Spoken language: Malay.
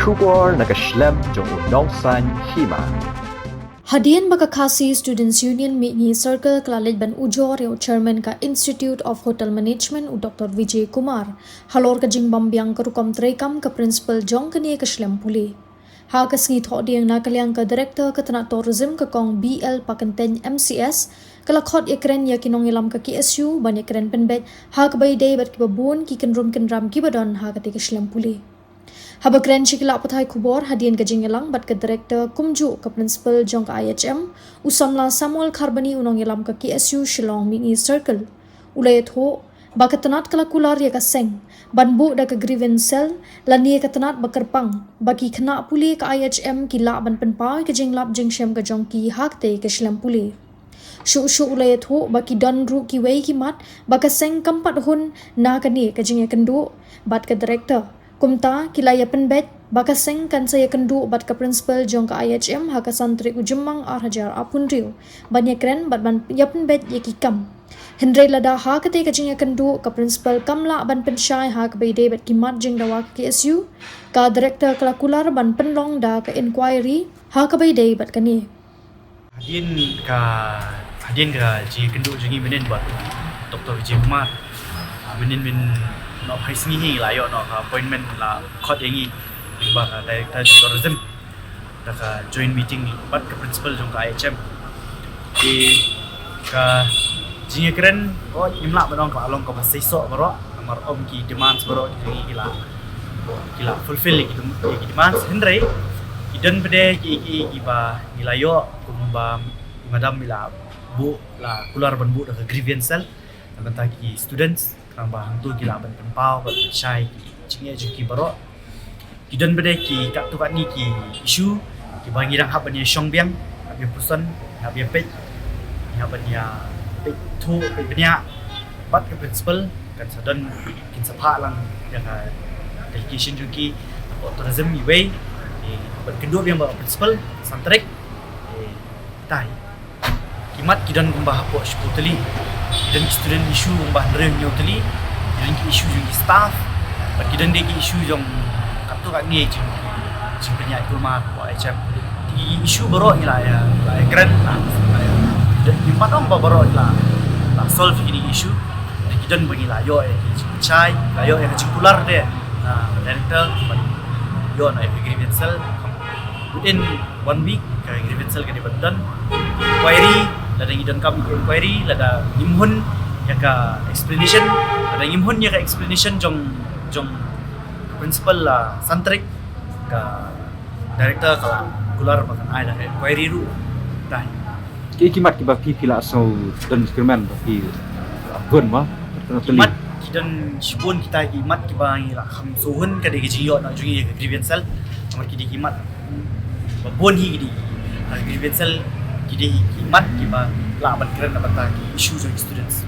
Shubor nakaslem jong unongsan Hima. Hadian Bakakasi Students Union Mini Circle Kelalit Ban Ujor yang Chairman ka Institute of Hotel Management u Dr. Vijay Kumar. Halor ka Jingbam biang ka rukom trekam ka Principal Jong ka niya ka Shlem Puli. Ha ka sengi thok diang nakaliang ka Director ka Tanah Tourism ka kong BL Pakenten MCS kalakot ikren ya kinong ilam ka KSU ban ikren penbet ha ka bayday bat kibabun ki Kynrum-Kynram kibadon ha ka tika Shlem Puli. Habakren Shikila Pathai Kubor hadian ka Jingilang bat ka Director Kumju ka Principal Jong ka IHM usamla Samuel Kharbani unong ilam ka KSU Shillong Mini Circle. Ulayat ho baka tanat kalakular ya ka seng banbu da ka grievance cell lani ka tanat bakarpang baki khna puli ka IHM kila ban penpaw ka jinglap jingshem ka jong ki hakte ka Shlem Puli. Shu ulayat ho baki don ru ki wei ki mat baka seng kampat hun na ka ni ka Jingiakynduh bat ka Director Kumta kilaya penbet baka seng kan saya kendu bat ka Principal Jong ka IHM ha ka santri ujemang arhajar apun riu banyak keren bat ban ya penbet ya kikam Hendrai lada ha ka te ka Jingiakynduh ka Principal kamla ban pensyai ha ka bayde bat kimat jing dawa ka KSU ka Director kelakular ban penlong da ka inquiry ha ka bayde bat kani Hadian ka Jingiakynduh jengi menin bat Dr. Vijay Kumar menin no hai singi hi la yo no appointment la khot yangi ba Director Tourism da ka joint meeting bat ka Principal jong ka IHM di ka Jingiakynduh ko imla badong ka along ka basaiso baro amar om ki demands baro ki kila fulfill ki demands hendrai idan bede ki ba nilayo kumba madam mila bu la kular ban bu da ka grievance cell banta ki students kerang bahang tu gila ban penpau ban syai jingi juki baro kidan bede ki kak tu kat ni ki isu ki bangi dang hab ban shong biang hab pusan hab pej hab ban ya pej tu pej benya bat ke principal kan sadan kin sapha lang ya ka delegation juki tourism iway ban kedua biang ba principal santrek tai kimat kidan kumbah hapo shputali dan student issue kumbah nereng nyotali dan issue jung staff bagi dan deki issue jong kaptu kat ni jing penyak kurma ko IHM di issue baro ila ya keren lah dan empat orang baro ila solve ini issue dan bagi la yo chai la yo circular de director yo na grievance cell within 1 week grievance cell kan dibandan query lada ngidon kami inquiry lada imhun ya ka explanation lada imhun ya ka explanation jong principal la santrik ka director kala kular makan ai la inquiry ru dai Ki kimat ki ba ki pila so dan skirman ba ki gun ba kimat kidan shibun kita kimat ki ba la kham suhun ka de jiyo na jungi ka grievance cell amar ki di kimat babon hi ki di grievance cell kidi kimat kiba la ban keren na bata issue jong students